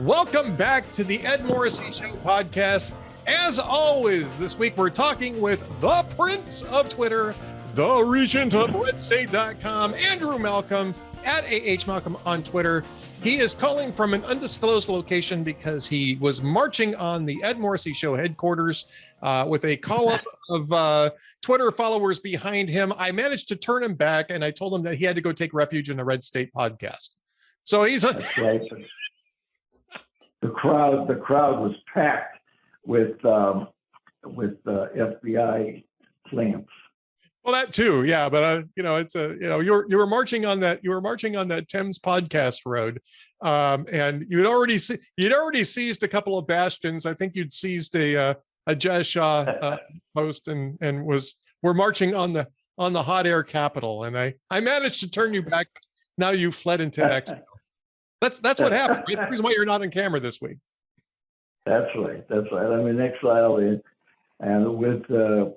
Welcome back to the Ed Morrissey Show podcast. As always, this week we're talking with the Prince of Twitter, the Regent of RedState.com, Andrew Malcolm, at AHMalcolm on Twitter. He is calling from an undisclosed location because he was marching on the Ed Morrissey Show headquarters with a column of Twitter followers behind him. I managed to turn him back, and I told him that he had to go take refuge in the Red State podcast. So he's That's right. The crowd was packed with FBI plants. Well, that too, yeah. But it's you were marching on that Thames podcast road, and you'd already seized a couple of bastions. I think you'd seized a Jazz Shaw post, and we're marching on the hot air capital. And I managed to turn you back. Now you fled into exile. That's what happened. Right? The reason why you're not on camera this week. That's right. I'm in exile, and with the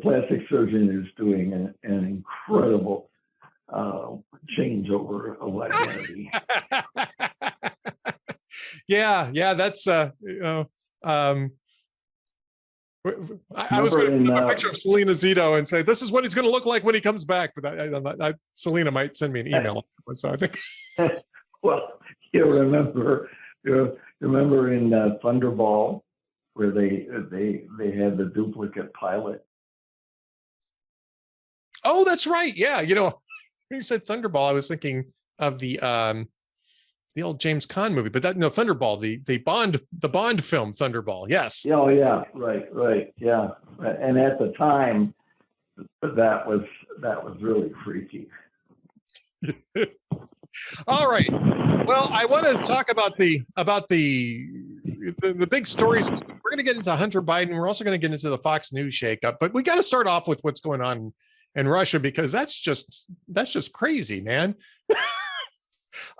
plastic surgeon is doing an incredible changeover of identity. Yeah. That's I was going to put a picture of Selena Zito and say, this is what he's going to look like when he comes back. But Selena might send me an email. So I think. Well, you remember in Thunderball where they had the duplicate pilot. Oh, that's right. Yeah, when you said Thunderball, I was thinking of the old James Caan movie, but Thunderball, the Bond film Thunderball. Yes. Oh yeah, right, yeah. And at the time, that was really freaky. All right. Well, I want to talk about the big stories. We're going to get into Hunter Biden. We're also going to get into the Fox News shakeup, but we got to start off with what's going on in Russia, because that's just crazy, man.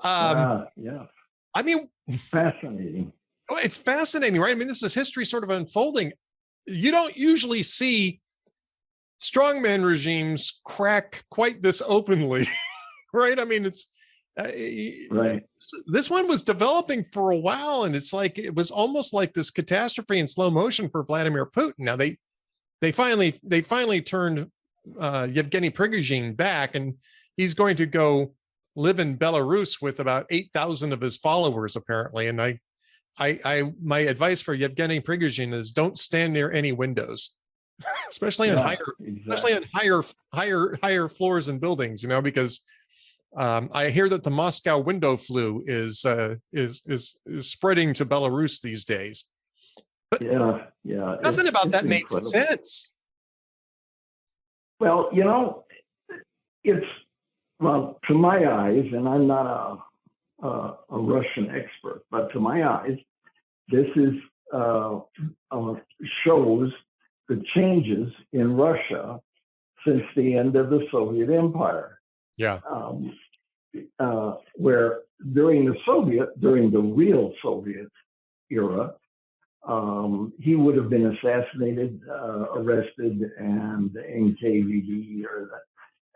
Yeah. I mean, fascinating. It's fascinating, right? I mean, this is history sort of unfolding. You don't usually see strongman regimes crack quite this openly, right? I mean, it's right. This one was developing for a while, and it's like it was almost like this catastrophe in slow motion for Vladimir Putin. Now they finally turned Yevgeny Prigozhin back, and he's going to go live in Belarus with about 8,000 of his followers, apparently. And my advice for Yevgeny Prigozhin is don't stand near any windows, especially on higher floors and buildings, because I hear that the Moscow window flu is spreading to Belarus these days. But yeah, nothing about that made sense. Well, to my eyes, and I'm not a Russian expert, but to my eyes, this is shows the changes in Russia since the end of the Soviet Empire. Yeah. Where during the real Soviet era, he would have been assassinated, arrested, and the NKVD or the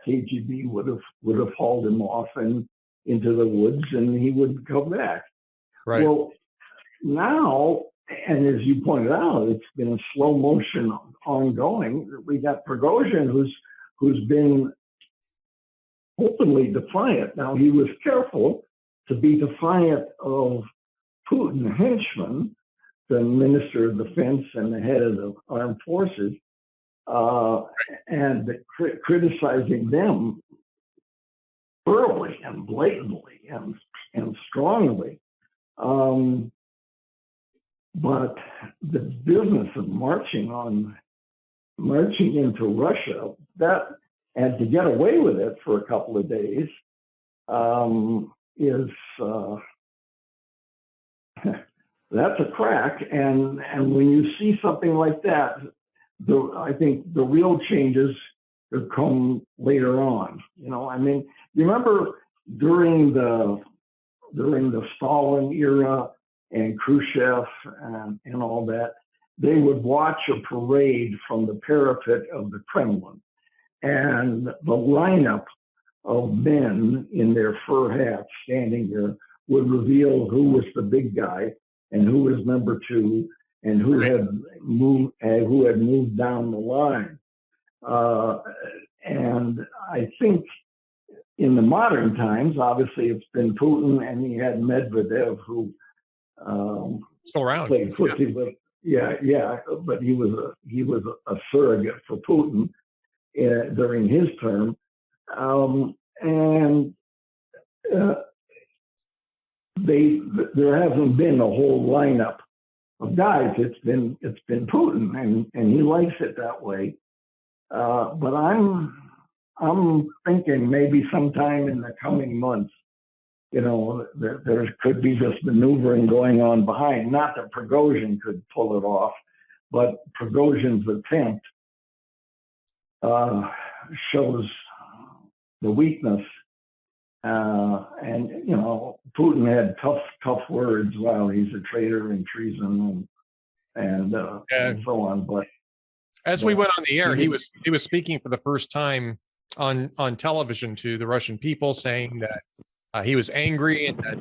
KGB would have hauled him off and into the woods, and he wouldn't come back. Right. Well, now, and as you pointed out, it's been a slow motion ongoing. We got Prigozhin, who's been openly defiant. Now, he was careful to be defiant of Putin henchmen, the Minister of Defense and the head of the armed forces, and criticizing them thoroughly and blatantly and strongly. But the business of marching into Russia, and to get away with it for a couple of days is that's a crack. And when you see something like that, I think the real changes have come later on. I mean, you remember during the Stalin era and Khrushchev and all that, they would watch a parade from the parapet of the Kremlin. And the lineup of men in their fur hats standing there would reveal who was the big guy and who was number two and who had moved down the line. And I think in the modern times, obviously it's been Putin, and he had Medvedev, who still around, played footsie, but but he was a surrogate for Putin during his term, and there hasn't been a whole lineup of guys. It's been Putin, and he likes it that way. But I'm thinking maybe sometime in the coming months, there could be this maneuvering going on behind. Not that Prigozhin could pull it off, but Prigozhin's attempt shows the weakness. And Putin had tough words. Well, he's a traitor and treason and so on. But as we went on the air, he was speaking for the first time on television to the Russian people, saying that he was angry and that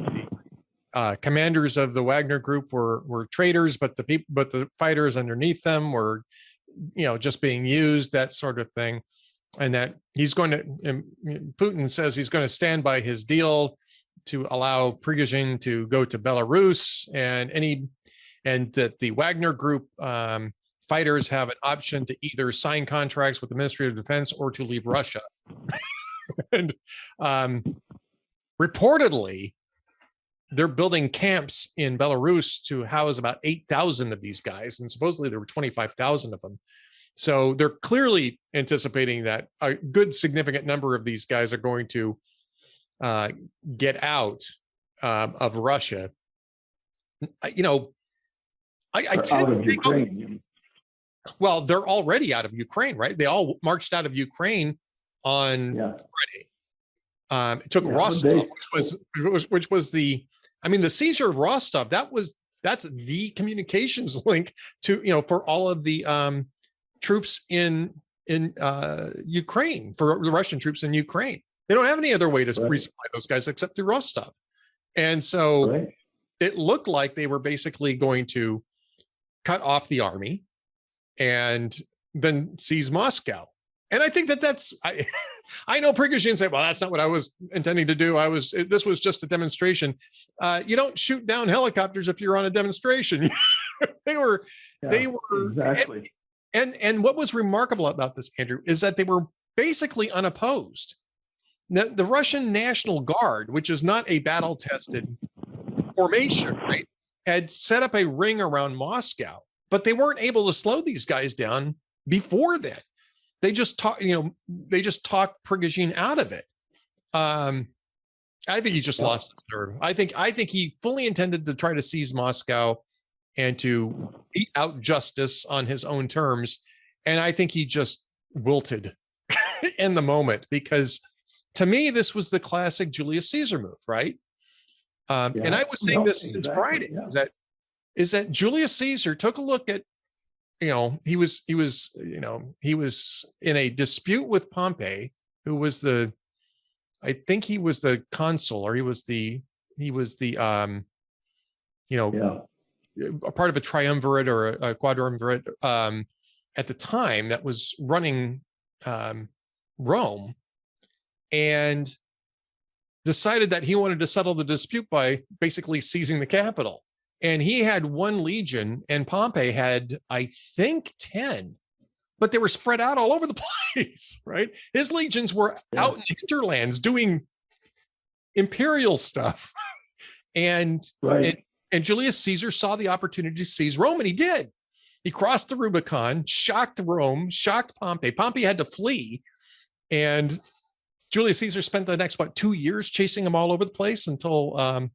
the commanders of the Wagner group were traitors, but the fighters underneath them were, just being used, that sort of thing. And that Putin says he's going to stand by his deal to allow Prigozhin to go to Belarus, and that the Wagner group fighters have an option to either sign contracts with the Ministry of Defense or to leave Russia. And reportedly, they're building camps in Belarus to house about 8,000 of these guys, and supposedly there were 25,000 of them. So they're clearly anticipating that a good significant number of these guys are going to get out of Russia. I tend to think, Ukraine. Well, they're already out of Ukraine, right? They all marched out of Ukraine on Friday. It took Rostov, which was the seizure of Rostov. That's the communications link to, for all of the troops in Ukraine, for the Russian troops in Ukraine. They don't have any other way to resupply those guys except through Rostov. And so it looked like they were basically going to cut off the army and then seize Moscow. And I think I know Prigozhin said, well, that's not what I was intending to do. This was just a demonstration. You don't shoot down helicopters if you're on a demonstration. They were exactly. And what was remarkable about this, Andrew, is that they were basically unopposed. The Russian National Guard, which is not a battle-tested formation, right, had set up a ring around Moscow, but they weren't able to slow these guys down before then. They just talked Prigozhin out of it. I think he just lost his nerve. I think he fully intended to try to seize Moscow and to beat out justice on his own terms. And I think he just wilted in the moment, because to me, this was the classic Julius Caesar move, right? And I was saying this since Friday, is that Julius Caesar took a look at, he was in a dispute with Pompey, who was I think he was the consul, or he was the a part of a triumvirate or a quadriumvirate at the time that was running Rome, and decided that he wanted to settle the dispute by basically seizing the capital. And he had 1 legion, and Pompey had, I think, 10, but they were spread out all over the place, right? His legions were out in the hinterlands doing imperial stuff. And Julius Caesar saw the opportunity to seize Rome, and he did. He crossed the Rubicon, shocked Rome, shocked Pompey. Pompey had to flee, and Julius Caesar spent the next 2 years chasing him all over the place until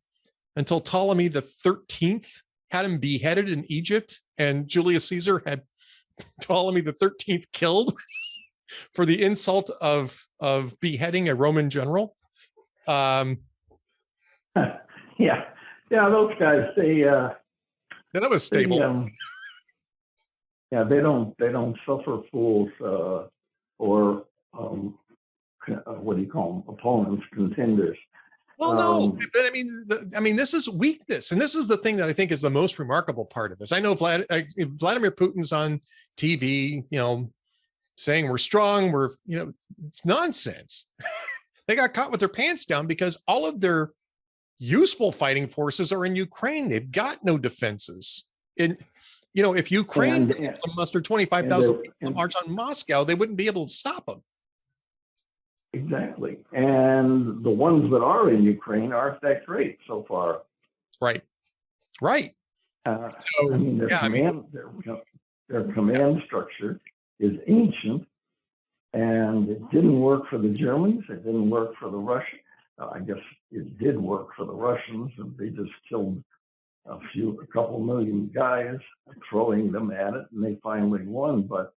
Ptolemy the 13th had him beheaded in Egypt, and Julius Caesar had Ptolemy the 13th killed for the insult of beheading a Roman general. Those guys, that was stable. They don't suffer fools or what do you call them, opponents, contenders. Well, no, but I mean, this is weakness, and this is the thing that I think is the most remarkable part of this. I know Vladimir Putin's on TV, saying we're strong, it's nonsense. They got caught with their pants down because all of their useful fighting forces are in Ukraine. They've got no defenses. And if Ukraine mustered 25,000 people to march on Moscow, they wouldn't be able to stop them. Exactly. And the ones that are in Ukraine aren't that great so far. Right. Their command structure is ancient, and it didn't work for the Germans. It didn't work for the Russians. I guess it did work for the Russians, and they just killed a couple million guys, throwing them at it, and they finally won. But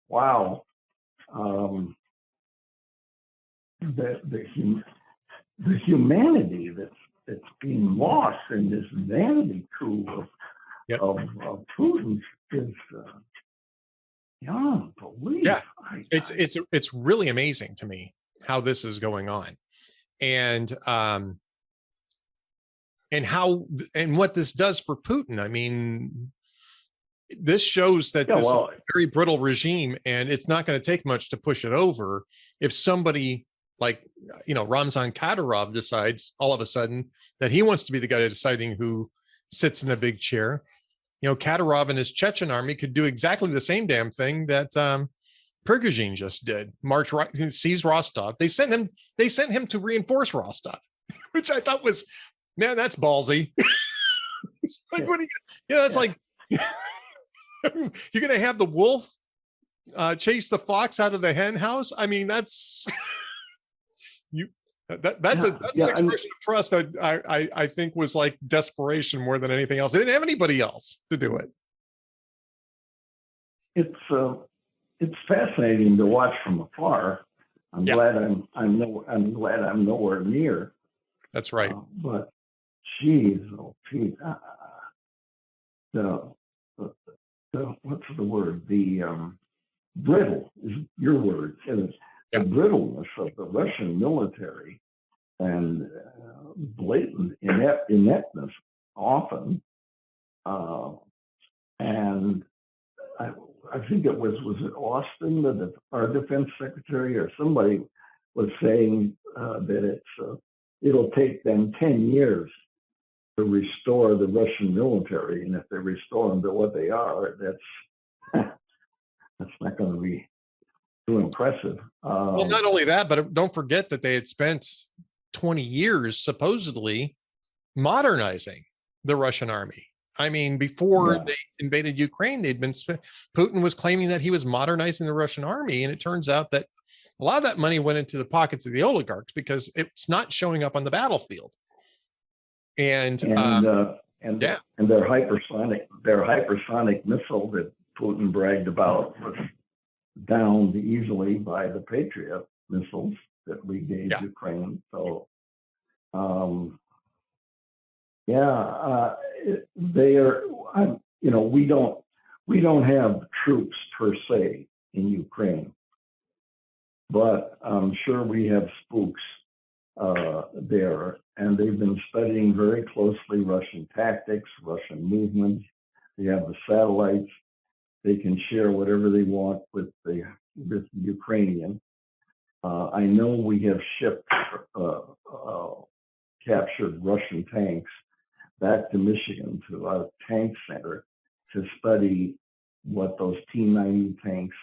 wow. The humanity that's being lost in this vanity coup of Putin is beyond belief. Yeah, it's really amazing to me how this is going on, and what this does for Putin. I mean, this shows that this is a very brittle regime, and it's not going to take much to push it over. If somebody like, Ramzan Kadyrov decides all of a sudden that he wants to be the guy deciding who sits in a big chair, Kadyrov and his Chechen army could do exactly the same damn thing that Prigozhin just did. March right, seize Rostov. They sent him to reinforce Rostov, which I thought was, man, that's ballsy. It's like, what do you? That's like, you're gonna have the wolf chase the fox out of the hen house. I mean, that's that's an expression of trust that I think was like desperation more than anything else. They didn't have anybody else to do it. It's fascinating to watch from afar. I'm glad I'm nowhere near. That's right. But geez, what's the word? The brittle is your word. The brittleness of the Russian military and blatant ineptness often. And I think it was it Austin, our defense secretary, or somebody was saying that it'll take them 10 years to restore the Russian military, and if they restore them to what they are, that's not going to be too impressive. Well, not only that, but don't forget that they had spent 20 years supposedly modernizing the Russian army. I mean, before they invaded Ukraine, Putin was claiming that he was modernizing the Russian army, and it turns out that a lot of that money went into the pockets of the oligarchs because it's not showing up on the battlefield. And their hypersonic missile that Putin bragged about was downed easily by the Patriot missiles that we gave Ukraine. So, they are. We don't have troops per se in Ukraine, but I'm sure we have spooks there, and they've been studying very closely Russian tactics, Russian movements. They have the satellites. They can share whatever they want with the Ukrainian. I know we have shipped captured Russian tanks back to Michigan to our tank center to study what those T-90 tanks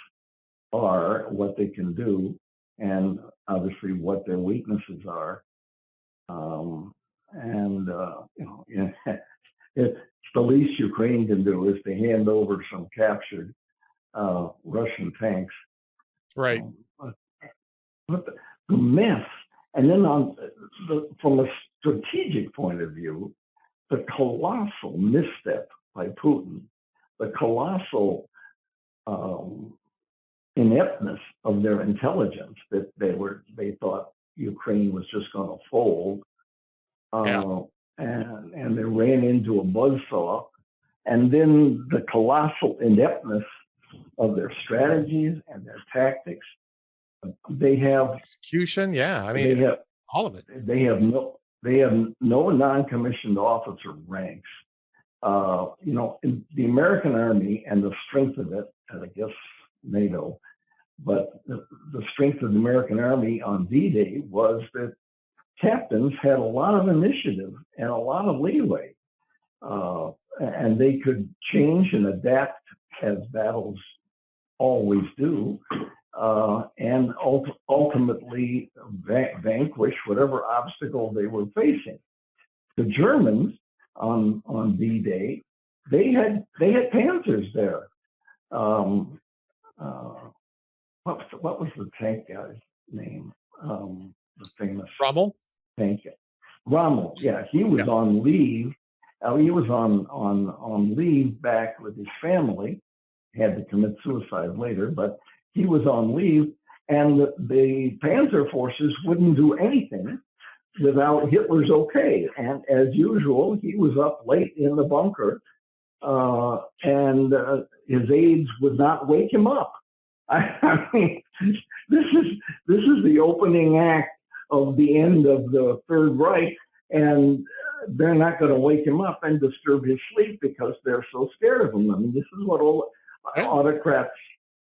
are, what they can do, and obviously what their weaknesses are. It's the least Ukraine can do is to hand over some captured Russian tanks. Right. But the mess, and then from a strategic point of view, the colossal misstep by Putin, the colossal ineptness of their intelligence, that they thought Ukraine was just going to fold, and they ran into a buzzsaw, and then the colossal ineptness of their strategies and their tactics. They have execution. Yeah, I mean, all of it. They have they have no non-commissioned officer ranks. In the American Army and the strength of it, and I guess NATO, but the strength of the American Army on D-Day was that captains had a lot of initiative and a lot of leeway, and they could change and adapt as battles always do, and ultimately vanquish whatever obstacle they were facing. The Germans on D-Day, they had panzers there. What was the tank guy's name? The famous Rommel? tank guy. Rommel, yeah, he was on leave. He was on leave back with his family. He had to commit suicide later, but he was on leave, and the Panzer forces wouldn't do anything without Hitler's okay. And as usual, he was up late in the bunker, and his aides would not wake him up. I mean, this is the opening act of the end of the Third Reich, and they're not going to wake him up and disturb his sleep because they're so scared of him. I mean, this is what all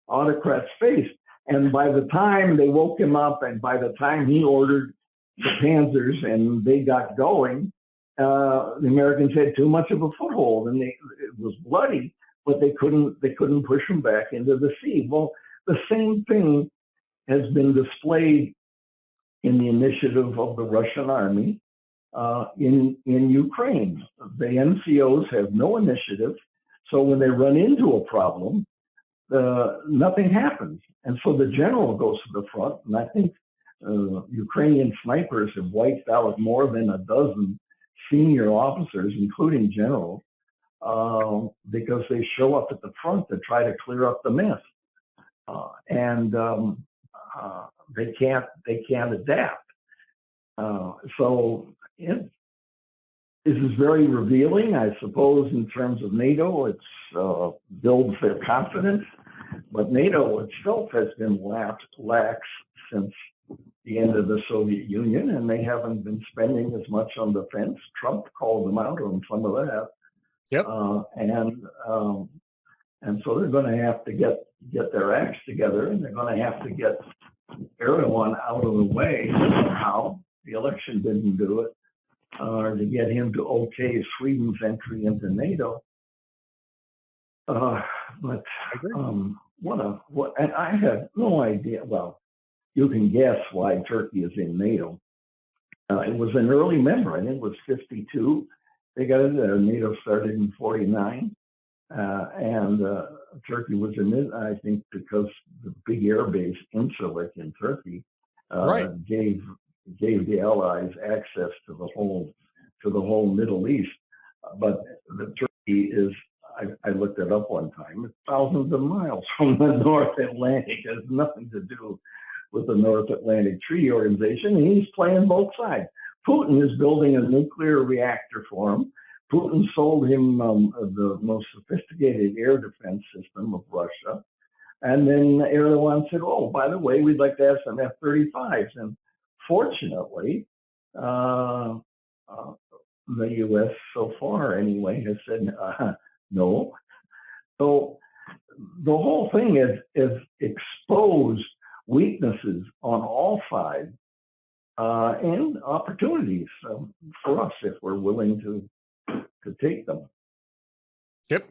autocrats faced. And by the time they woke him up, and by the time he ordered the panzers and they got going, the Americans had too much of a foothold, and it was bloody, but they couldn't push them back into the sea. Well, the same thing has been displayed in the initiative of the Russian army in Ukraine. The NCOs have no initiative, so when they run into a problem, nothing happens. And so the general goes to the front, and I think Ukrainian snipers have wiped out more than a dozen senior officers, including generals, because they show up at the front to try to clear up the mess, and they can't adapt. So this is very revealing, I suppose, in terms of NATO. It builds their confidence, but NATO itself has been lax since the end of the Soviet Union, and they haven't been spending as much on defense. Trump called them out on some of that. Yep. And so they're going to have to get their acts together, and they're going to have to get Erdogan out of the way somehow. The election didn't do it, to get him to okay Sweden's entry into NATO. But and I have no idea. Well, you can guess why Turkey is in NATO. It was an early member. I think it was 52. They got in there. NATO started in 49. And Turkey was in it, I think, because the big air base Incirlik in Turkey gave the Allies access to the whole Middle East. But the Turkey is, I looked it up one time, it's thousands of miles from the North Atlantic. It has nothing to do with the North Atlantic Treaty Organization, and he's playing both sides. Putin is building a nuclear reactor for him. Putin sold him the most sophisticated air defense system of Russia. And then Erdogan said, oh, by the way, we'd like to have some F-35s. And fortunately, the U.S. so far anyway has said no. So the whole thing is exposed weaknesses on all sides and opportunities for us if we're willing to take them. Yep.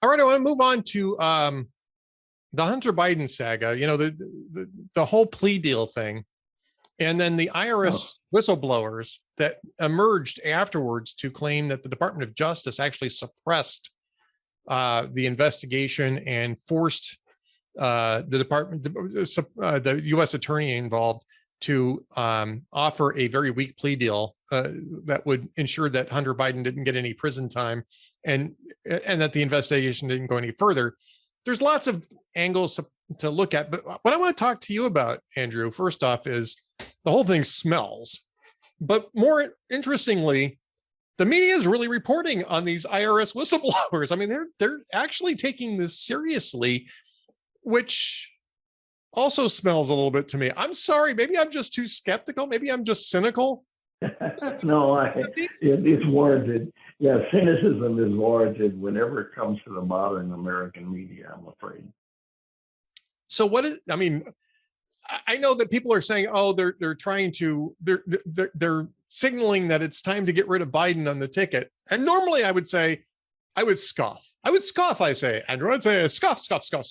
All right, I want to move on to the Hunter Biden saga. You know, the whole plea deal thing, and then the IRS whistleblowers that emerged afterwards to claim that the Department of Justice actually suppressed the investigation and forced the U.S. attorney involved to offer a very weak plea deal that would ensure that Hunter Biden didn't get any prison time and that the investigation didn't go any further. There's lots of angles to look at, but what I want to talk to you about, Andrew, first off, is the whole thing smells. But more interestingly, the media is really reporting on these IRS whistleblowers. I mean, they're actually taking this seriously, which also smells a little bit to me. I'm sorry, maybe I'm just too skeptical. Maybe I'm just cynical, No, it's warranted. Yeah, cynicism is warranted whenever it comes to the modern American media, I'm afraid. So what is, I mean, I know that people are saying, oh, they're trying to, they're signaling that it's time to get rid of Biden on the ticket. And normally I would say, I would scoff. I say, Andrew, I'd say scoff. That's not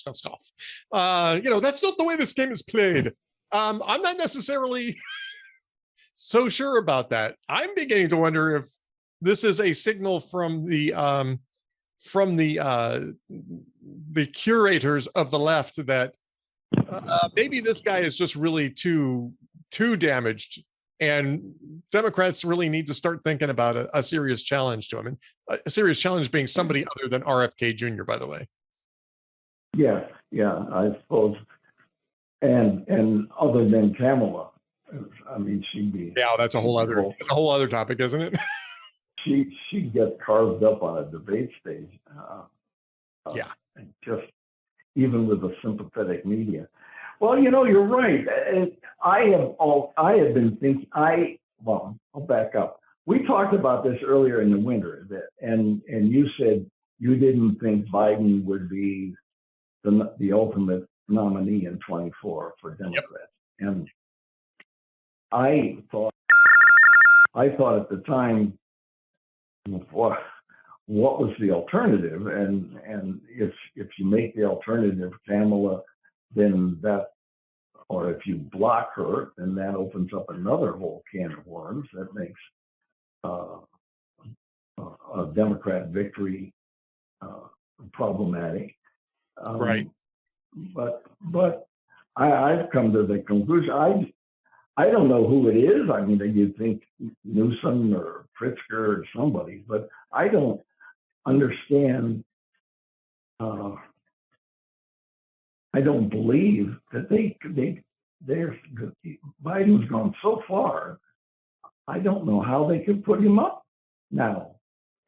the way this game is played. I'm not necessarily so sure about that. I'm beginning to wonder if this is a signal from the curators of the left that maybe this guy is just really too damaged, and Democrats really need to start thinking about a serious challenge to him, and a serious challenge being somebody other than RFK Jr., by the way. Yeah, I suppose, and other than Kamala, I mean, she'd be. Yeah, that's a whole other topic, isn't it? She'd get carved up on a debate stage. Yeah, and just even with the sympathetic media. Well, you're right. And I have been thinking. I'll back up. We talked about this earlier in the winter, and you said you didn't think Biden would be the ultimate nominee in 24 for Democrats, yep. And I thought at the time, what was the alternative? And if you make the alternative Kamala, then that, or if you block her, then that opens up another whole can of worms that makes a Democrat victory problematic. Right. But I've come to the conclusion. I don't know who it is. I mean, you'd think Newsom or Pritzker or somebody, but I don't understand. I don't believe that Biden's gone so far. I don't know how they could put him up now.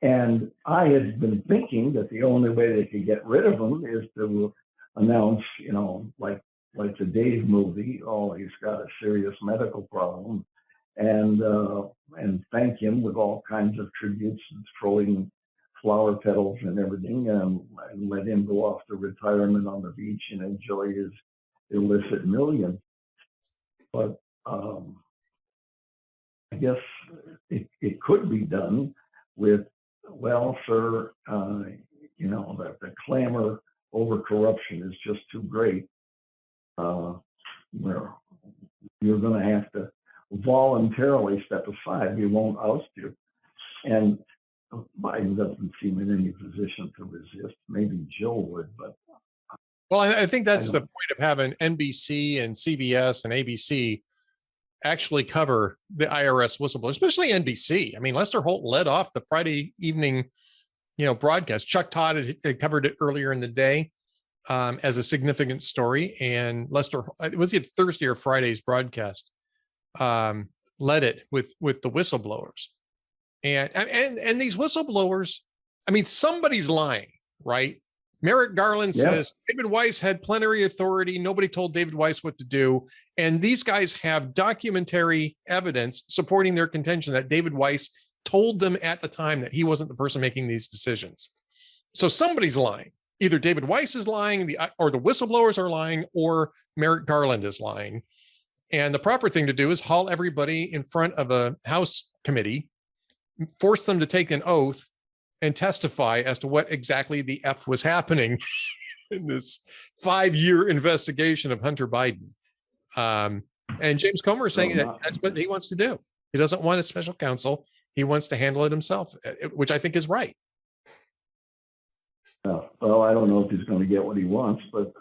And I had been thinking that the only way they could get rid of him is to announce, like the Dave movie, oh, he's got a serious medical problem, and thank him with all kinds of tributes and throwing flower petals and everything, and let him go off to retirement on the beach and enjoy his illicit million. But I guess it could be done with, well, sir, the clamor over corruption is just too great. You're going to have to voluntarily step aside. We won't oust you. And Biden doesn't seem in any position to resist. Maybe Jill would, but. Well, I think that's the point of having NBC and CBS and ABC actually cover the IRS whistleblower, especially NBC. I mean, Lester Holt led off the Friday evening, broadcast. Chuck Todd had covered it earlier in the day as a significant story, and Lester, it was it Thursday or Friday's broadcast, led it with the whistleblowers, and these whistleblowers. I mean, somebody's lying, right? Merrick Garland says David Weiss had plenary authority. Nobody told David Weiss what to do. And these guys have documentary evidence supporting their contention that David Weiss told them at the time that he wasn't the person making these decisions. So somebody's lying. Either David Weiss is lying, or the whistleblowers are lying, or Merrick Garland is lying. And the proper thing to do is haul everybody in front of a House committee, force them to take an oath, and testify as to what exactly the F was happening in this 5-year investigation of Hunter Biden. And James Comer is saying that that's what he wants to do. He doesn't want a special counsel. He wants to handle it himself, which I think is right. Well, I don't know if he's going to get what he wants, but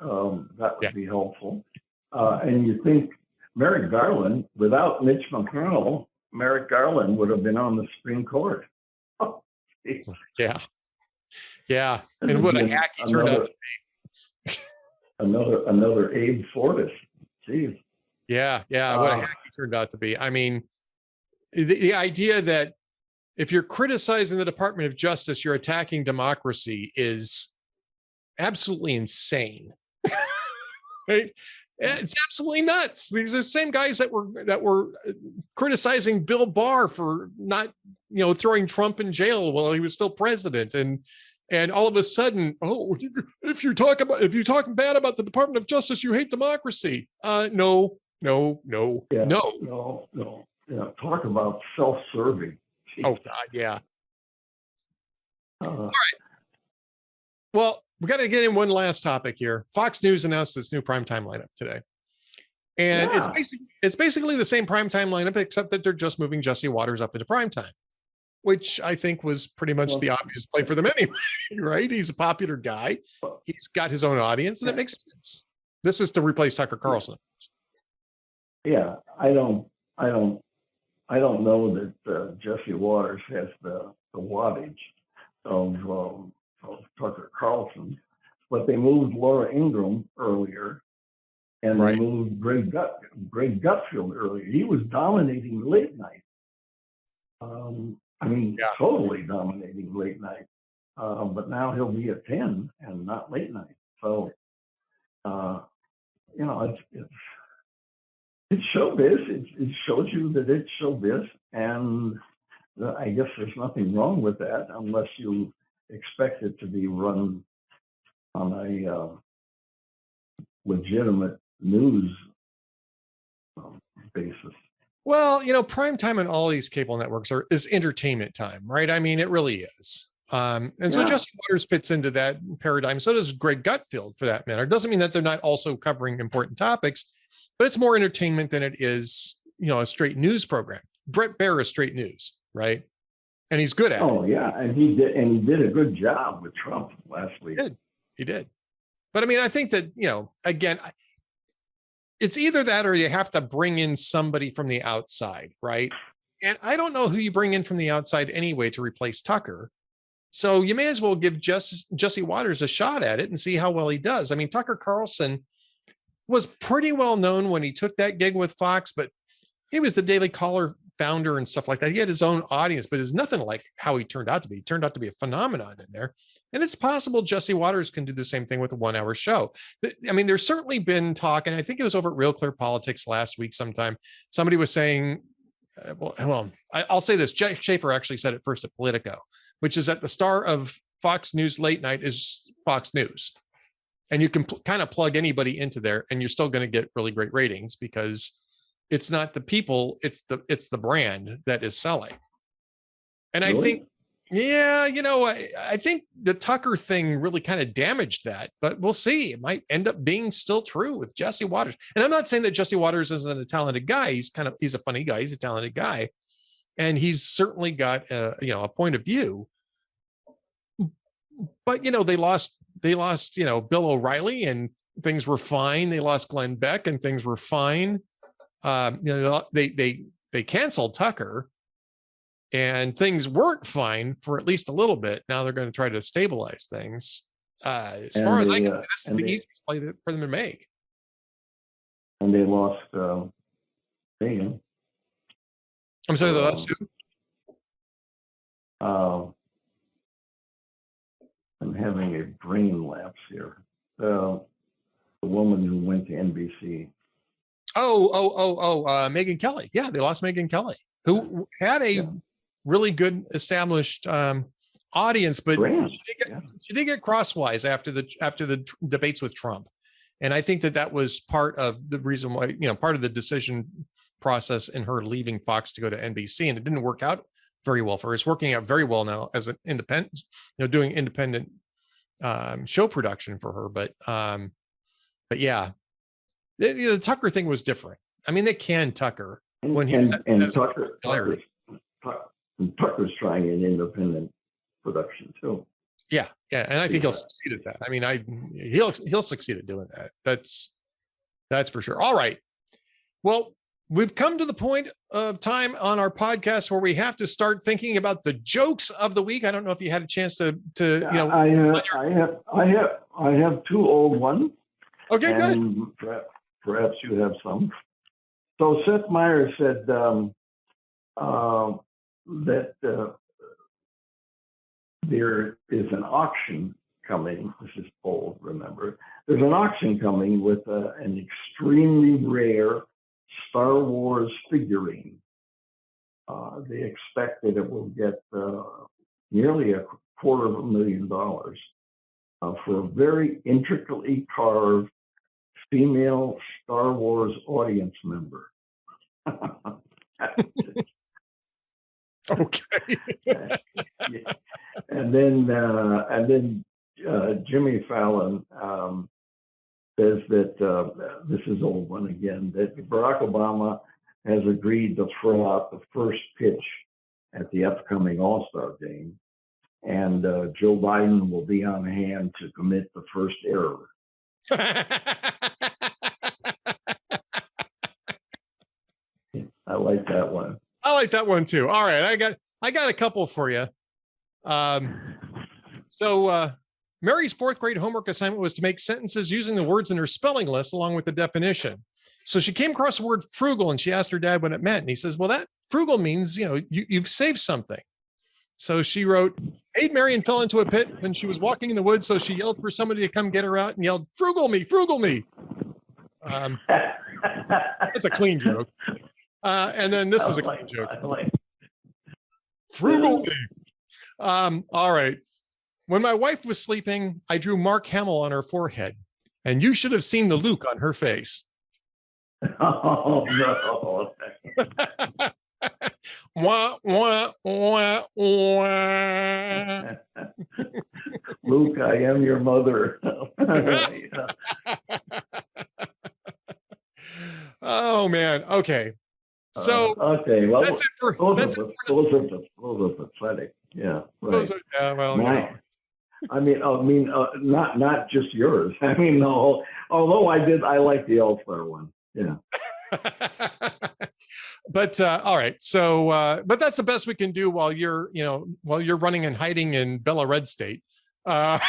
that would be helpful. And you think Merrick Garland, without Mitch McConnell, Merrick Garland would have been on the Supreme Court. Yeah. And what a hack he turned out to be. another Abe Fortas. Jeez. Yeah. What a hack he turned out to be. I mean, the idea that if you're criticizing the Department of Justice, you're attacking democracy is absolutely insane. Right? It's absolutely nuts. These are the same guys that were criticizing Bill Barr for not, throwing Trump in jail while he was still president, and all of a sudden, if you talk bad about the Department of Justice, you hate democracy. No. Yeah, talk about self-serving. Jeez. Oh God, yeah. All right. Well, we got to get in one last topic here. Fox News announced its new primetime lineup today. And it's basically the same primetime lineup, except that they're just moving Jesse Waters up into primetime, which I think was pretty much the obvious play for them anyway, right? He's a popular guy. He's got his own audience, and it makes sense. This is to replace Tucker Carlson. Yeah, I don't know that Jesse Waters has the wattage of Tucker Carlson, but they moved Laura Ingraham earlier, and they moved Greg Gutfeld earlier. He was dominating late night. Totally dominating late night. But now he'll be at 10 and not late night. So, it's showbiz. It shows you that it's showbiz, and I guess there's nothing wrong with that unless you expect it to be run on a legitimate news basis. Well, prime time on all these cable networks is entertainment time, right? I mean, it really is. So Jesse Waters fits into that paradigm. So does Greg Gutfeld, for that matter. It doesn't mean that they're not also covering important topics, but it's more entertainment than it is, a straight news program. Brett Baer is straight news, right? And he's good at it. Oh yeah, and he did a good job with Trump last week. He did. But I mean, I think that, again, it's either that or you have to bring in somebody from the outside, right? And I don't know who you bring in from the outside anyway to replace Tucker. So you may as well give Jesse Waters a shot at it and see how well he does. I mean, Tucker Carlson was pretty well known when he took that gig with Fox, but he was the Daily Caller founder and stuff like that. He had his own audience, but it's nothing like how he turned out to be. He turned out to be a phenomenon in there. And it's possible Jesse Waters can do the same thing with a 1 hour show. I mean, there's certainly been talk, and I think it was over at Real Clear Politics last week sometime. Somebody was saying, I'll say this. Jeff Schaefer actually said it first at Politico, which is that the star of Fox News late night is Fox News. And you can kind of plug anybody into there and you're still going to get really great ratings because it's not the people, it's the brand that is selling. And really? I think, I think the Tucker thing really kind of damaged that, but we'll see. It might end up being still true with Jesse Waters. And I'm not saying that Jesse Waters isn't a talented guy. He's a funny guy. He's a talented guy. And he's certainly got a point of view. But, they lost, Bill O'Reilly and things were fine. They lost Glenn Beck and things were fine. They canceled Tucker and things weren't fine for at least a little bit. Now they're going to try to stabilize things. As far as I can, this is the easiest play for them to make. And they lost Reagan. I'm sorry, they lost who? I'm having a brain lapse here. The woman who went to NBC. Megyn Kelly. Yeah, they lost Megyn Kelly, who had a really good established audience, but she did get crosswise after the debates with Trump. And I think that was part of the reason why, part of the decision process in her leaving Fox to go to NBC, and it didn't work out very well for her. It's working out very well now as an independent, doing independent show production for her. But yeah, the Tucker thing was different. I mean, they canned Tucker when he was Tucker's trying an independent production too. Yeah, and I think he'll succeed at that. I mean, he'll succeed at doing that. That's for sure. All right. Well, we've come to the point of time on our podcast where we have to start thinking about the jokes of the week. I don't know if you had a chance to I have two old ones. Okay, good. Perhaps you have some. So Seth Meyers said that there is an auction coming. This is old, remember. There's an auction coming with an extremely rare Star Wars figurine. They expect that it will get nearly $250,000 for a very intricately carved female Star Wars audience member. Okay. Yeah. And then Jimmy Fallon says that this is old one again, that Barack Obama has agreed to throw out the first pitch at the upcoming All-Star game, and Joe Biden will be on hand to commit the first error. I like that one. I like that one too. All right, I got a couple for you. Mary's fourth grade homework assignment was to make sentences using the words in her spelling list along with the definition. So she came across the word frugal and she asked her dad what it meant. And he says, well, that frugal means, you've saved something. So she wrote, "Hey, Marion fell into a pit when she was walking in the woods. So she yelled for somebody to come get her out and yelled, frugal me, frugal me." That's a clean joke. And then this is a clean joke. Frugal me. All right. When my wife was sleeping, I drew Mark Hamill on her forehead, and you should have seen the Luke on her face. Oh, no. Wah, wah, wah, wah. Luke, I am your mother. Oh, man. Okay. So, okay. Well, that's it for, those are pathetic. Yeah. Right. Not just yours. I mean, no, although I like the All-Star one. Yeah. But all right. So, but that's the best we can do while you're running and hiding in Bella Red State. Bella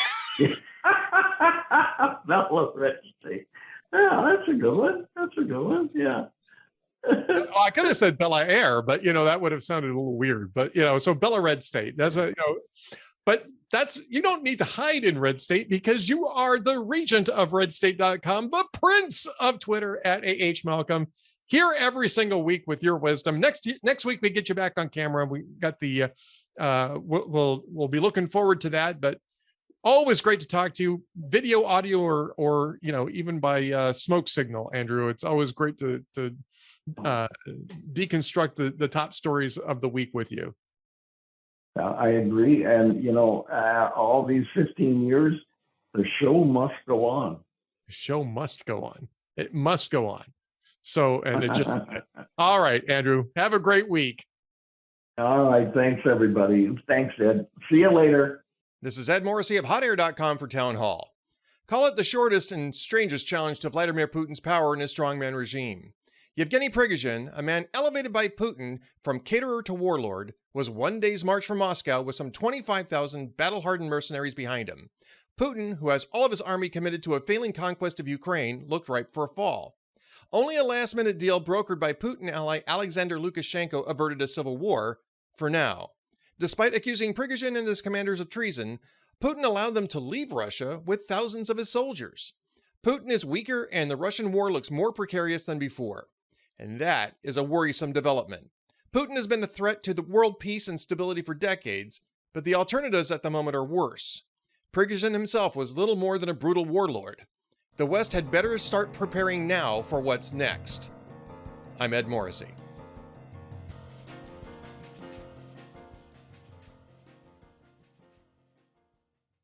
Red State. Yeah, that's a good one. Yeah. Well, I could have said Bella Air, but that would have sounded a little weird. But so Bella Red State. That's but you don't need to hide in Red State because you are the regent of redstate.com, the prince of Twitter at AH Malcolm, here every single week with your wisdom. Next week we get you back on camera. We got the we'll be looking forward to that. But always great to talk to you, video, audio, or even by smoke signal, Andrew. It's always great to deconstruct the top stories of the week with you. I agree. And, all these 15 years, the show must go on. The show must go on. It must go on. So, and it just, all right, Andrew, have a great week. All right. Thanks, everybody. Thanks, Ed. See you later. This is Ed Morrissey of hotair.com for Town Hall. Call it the shortest and strangest challenge to Vladimir Putin's power and his strongman regime. Yevgeny Prigozhin, a man elevated by Putin from caterer to warlord, was one day's march from Moscow with some 25,000 battle-hardened mercenaries behind him. Putin, who has all of his army committed to a failing conquest of Ukraine, looked ripe for a fall. Only a last-minute deal brokered by Putin ally Alexander Lukashenko averted a civil war, for now. Despite accusing Prigozhin and his commanders of treason, Putin allowed them to leave Russia with thousands of his soldiers. Putin is weaker and the Russian war looks more precarious than before. And that is a worrisome development. Putin has been a threat to the world peace and stability for decades, but the alternatives at the moment are worse. Prigozhin himself was little more than a brutal warlord. The West had better start preparing now for what's next. I'm Ed Morrissey.